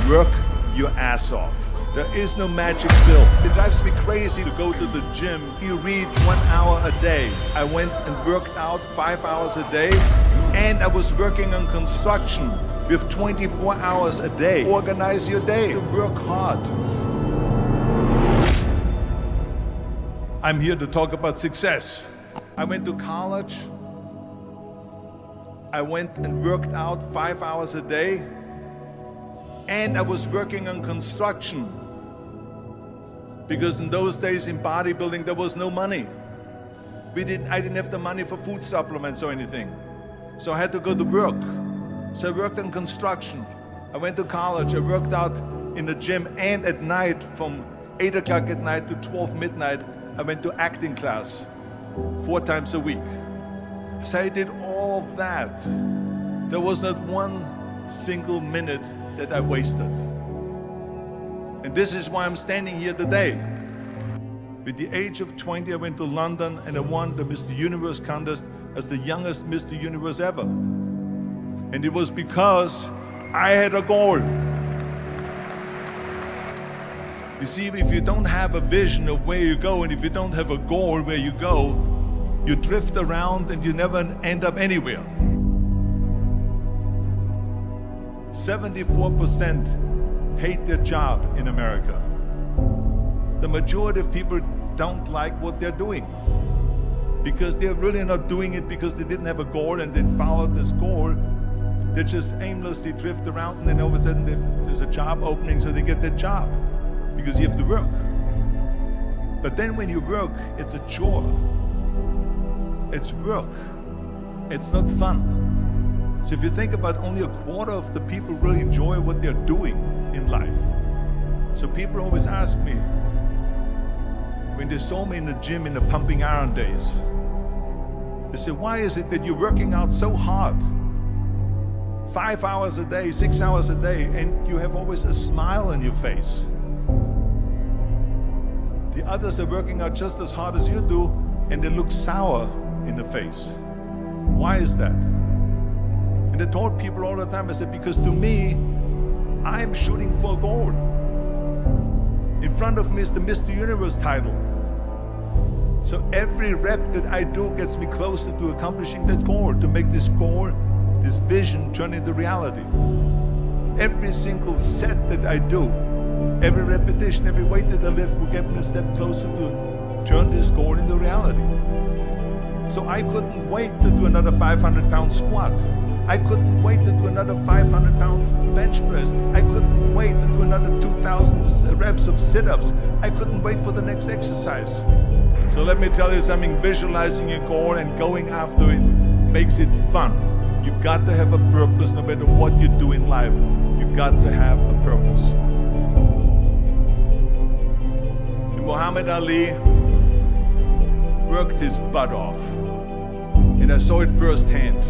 Work your ass off. There is no magic pill. It drives me crazy to go to the gym. You read 1 hour a day. I went and worked out 5 hours a day, and I was working on construction with 24 hours a day. Organize your day. Work hard. I'm here to talk about success. I went to college. I went and worked out 5 hours a day, and I was working on construction. Because in those days in bodybuilding, there was no money. I didn't have the money for food supplements or anything. So I had to go to work. So I worked on construction. I went to college. I worked out in the gym, and at night, from 8 o'clock at night to 12 midnight, I went to acting class 4 times a week. So I did all of that. There was not one single minute that I wasted. And this is why I'm standing here today. With the age of 20, I went to London and I won the Mr. Universe contest as the youngest Mr. Universe ever. And it was because I had a goal. You see, if you don't have a vision of where you go, and if you don't have a goal where you go, you drift around and you never end up anywhere. 74% hate their job in America. The majority of people don't like what they're doing because they're really not doing it because they didn't have a goal and they followed this goal. They just aimlessly drift around, and then all of a sudden there's a job opening, so they get that job because you have to work. But then when you work, it's a chore. It's work. It's not fun. So if you think about, only a quarter of the people really enjoy what they're doing in life. So people always ask me, when they saw me in the gym in the pumping iron days, they say, why is it that you're working out so hard? 5 hours a day, 6 hours a day, and you have always a smile on your face. The others are working out just as hard as you do, and they look sour in the face. Why is that? And I told people all the time, I said, because to me, I'm shooting for a goal. In front of me is the Mr. Universe title. So every rep that I do gets me closer to accomplishing that goal, to make this goal, this vision, turn into reality. Every single set that I do, every repetition, every weight that I lift will get me a step closer to turn this goal into reality. So I couldn't wait to do another 500-pound squat. I couldn't wait to do another 500-pound bench press. I couldn't wait to do another 2,000 reps of sit-ups. I couldn't wait for the next exercise. So let me tell you something, visualizing your goal and going after it makes it fun. You got to have a purpose no matter what you do in life. You got to have a purpose. And Muhammad Ali worked his butt off. And I saw it firsthand.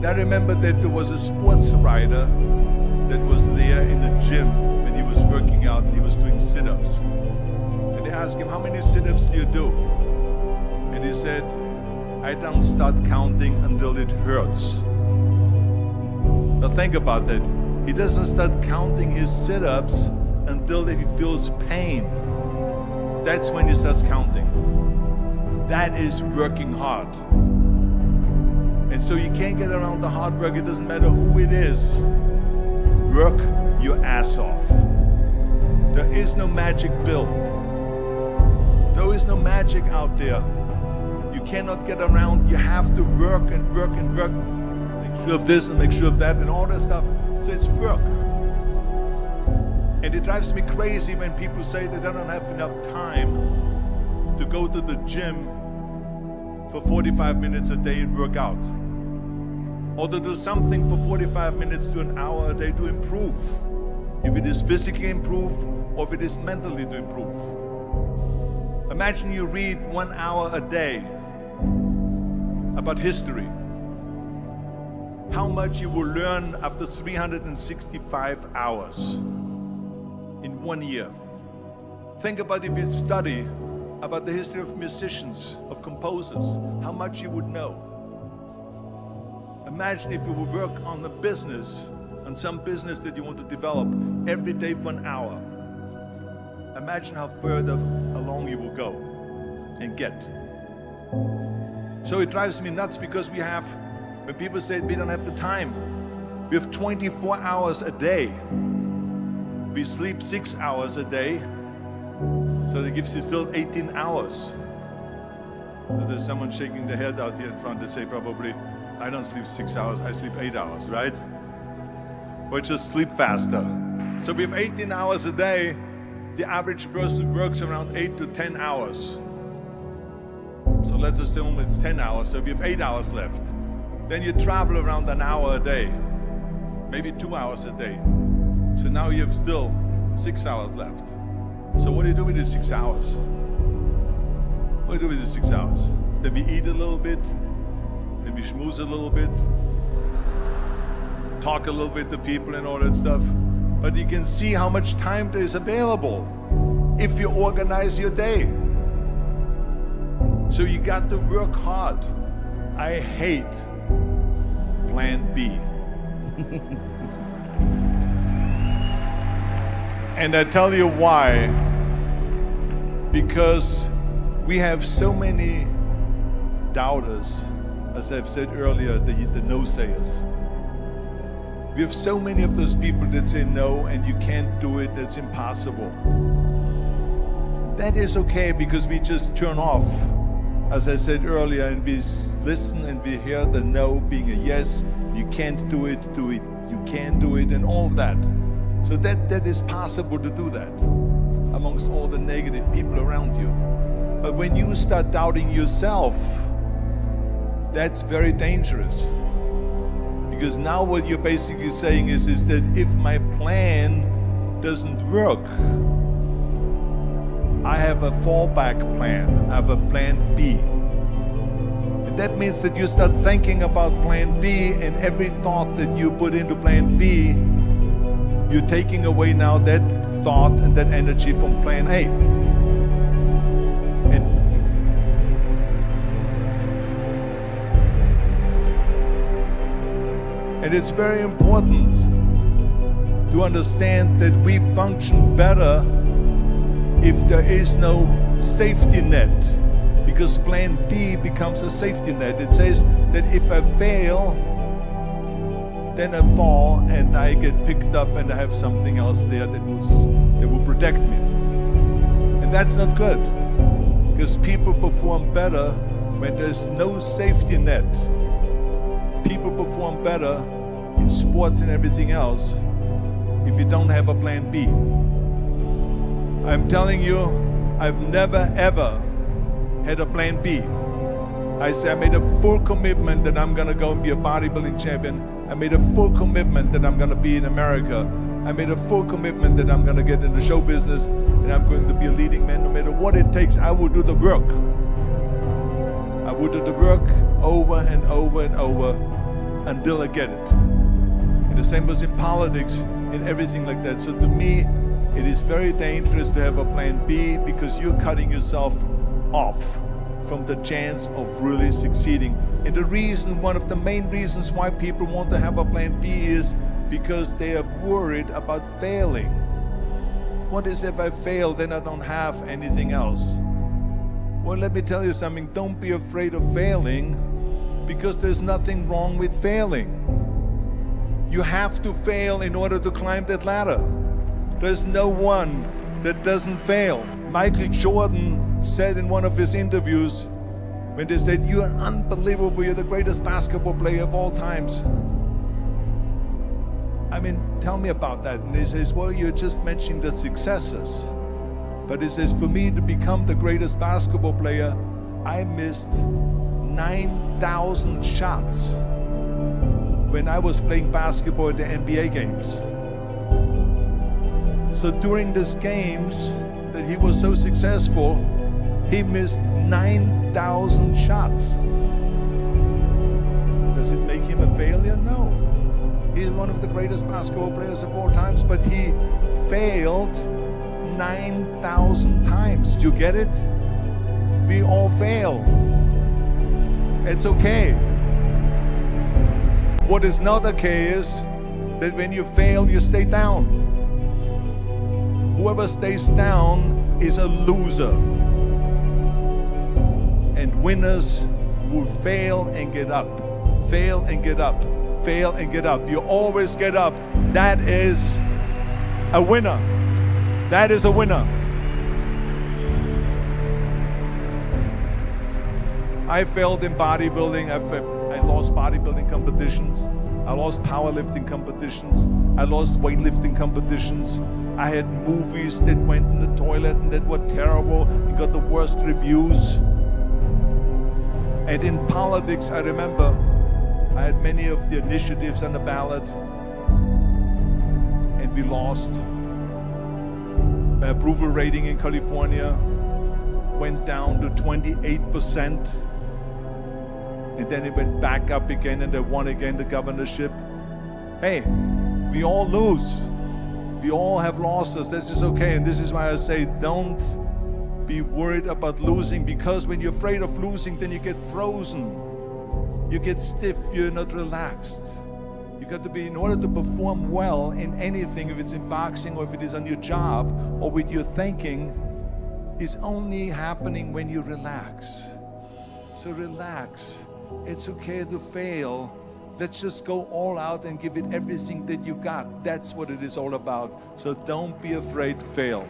And I remember that there was a sports writer that was there in the gym when he was working out and he was doing sit-ups. And they asked him, how many sit-ups do you do? And he said, I don't start counting until it hurts. Now think about that. He doesn't start counting his sit-ups until he feels pain. That's when he starts counting. That is working hard. And so you can't get around the hard work. It doesn't matter who it is. Work your ass off. There is no magic pill. There is no magic out there. You cannot get around. You have to work and work and work. Make sure of this and make sure of that and all that stuff. So it's work. And it drives me crazy when people say that they don't have enough time to go to the gym for 45 minutes a day and work out. Or to do something for 45 minutes to an hour a day to improve. If it is physically improve or if it is mentally to improve. Imagine you read 1 hour a day about history. How much you will learn after 365 hours in 1 year. Think about if you study about the history of musicians, of composers, how much you would know. Imagine if you would work on a business on some business that you want to develop every day for an hour, imagine how further along you will go and get. So it drives me nuts because when people say we don't have the time, we have 24 hours a day. We sleep 6 hours a day, so that gives you still 18 hours. So there's someone shaking their head out here in front to say probably, I don't sleep 6 hours, I sleep 8 hours, right? Or just sleep faster. So we have 18 hours a day. The average person works around 8 to 10 hours. So let's assume it's 10 hours, so we have 8 hours left. Then you travel around an hour a day, maybe 2 hours a day. So now you have still 6 hours left. So what do you do with these 6 hours? What do you do with these 6 hours? Then we eat a little bit, then we schmooze a little bit, talk a little bit to people and all that stuff. But you can see how much time there is available if you organize your day. So you got to work hard. I hate plan B. And I tell you why. Because we have so many doubters, as I've said earlier, the no-sayers. We have so many of those people that say no and you can't do it, that's impossible. That is okay because we just turn off, as I said earlier, and we listen and we hear the no being a yes. You can't do it, you can do it, and all of that. So that is possible to do that amongst all the negative people around you. But when you start doubting yourself, that's very dangerous. Because now what you're basically saying is that if my plan doesn't work, I have a fallback plan, I have a plan B. And that means that you start thinking about plan B, and every thought that you put into plan B, you're taking away now that thought and that energy from plan A. And it's very important to understand that we function better if there is no safety net, because plan B becomes a safety net. It says that if I fail, then I fall and I get picked up and I have something else there that will protect me. And that's not good, because people perform better when there's no safety net. People perform better in sports and everything else if you don't have a plan B. I'm telling you, I've never ever had a plan B. I made a full commitment that I'm gonna go and be a bodybuilding champion. I made a full commitment that I'm gonna be in America. I made a full commitment that I'm gonna get in the show business and I'm going to be a leading man. No matter what it takes, I will do the work. I will do the work over and over and over until I get it. And the same was in politics, in everything like that. So to me, it is very dangerous to have a plan B, because you're cutting yourself off from the chance of really succeeding. And the reason, one of the main reasons why people want to have a plan B is because they are worried about failing. What is if I fail, then I don't have anything else? Well, let me tell you something, don't be afraid of failing, because there's nothing wrong with failing. You have to fail in order to climb that ladder. There's no one that doesn't fail. Michael Jordan said in one of his interviews, when they said, "You're unbelievable, you're the greatest basketball player of all times." I mean, tell me about that. And he says, well, you're just mentioning the successes. But he says, for me to become the greatest basketball player, I missed 9,000 shots when I was playing basketball at the NBA games. So during these games that he was so successful, he missed 9,000 shots. Does it make him a failure? No. He's one of the greatest basketball players of all times, but he failed 9,000 times. Do you get it? We all fail. It's okay. What is not okay is that when you fail, you stay down. Whoever stays down is a loser. And winners will fail and get up, fail and get up, fail and get up. You always get up. That is a winner. That is a winner. I failed in bodybuilding. I lost bodybuilding competitions. I lost powerlifting competitions. I lost weightlifting competitions. I had movies that went in the toilet and that were terrible and got the worst reviews. And in politics, I remember I had many of the initiatives on the ballot, and we lost. My approval rating in California went down to 28%, and then it went back up again, and I won again the governorship. Hey, we all lose. We all have losses. This is okay, and this is why I say don't be worried about losing, because when you're afraid of losing, then you get frozen. You get stiff, you're not relaxed. You got to be, in order to perform well in anything, if it's in boxing or if it is on your job or with your thinking, is only happening when you relax. So relax. It's okay to fail. Let's just go all out and give it everything that you got. That's what it is all about. So don't be afraid to fail.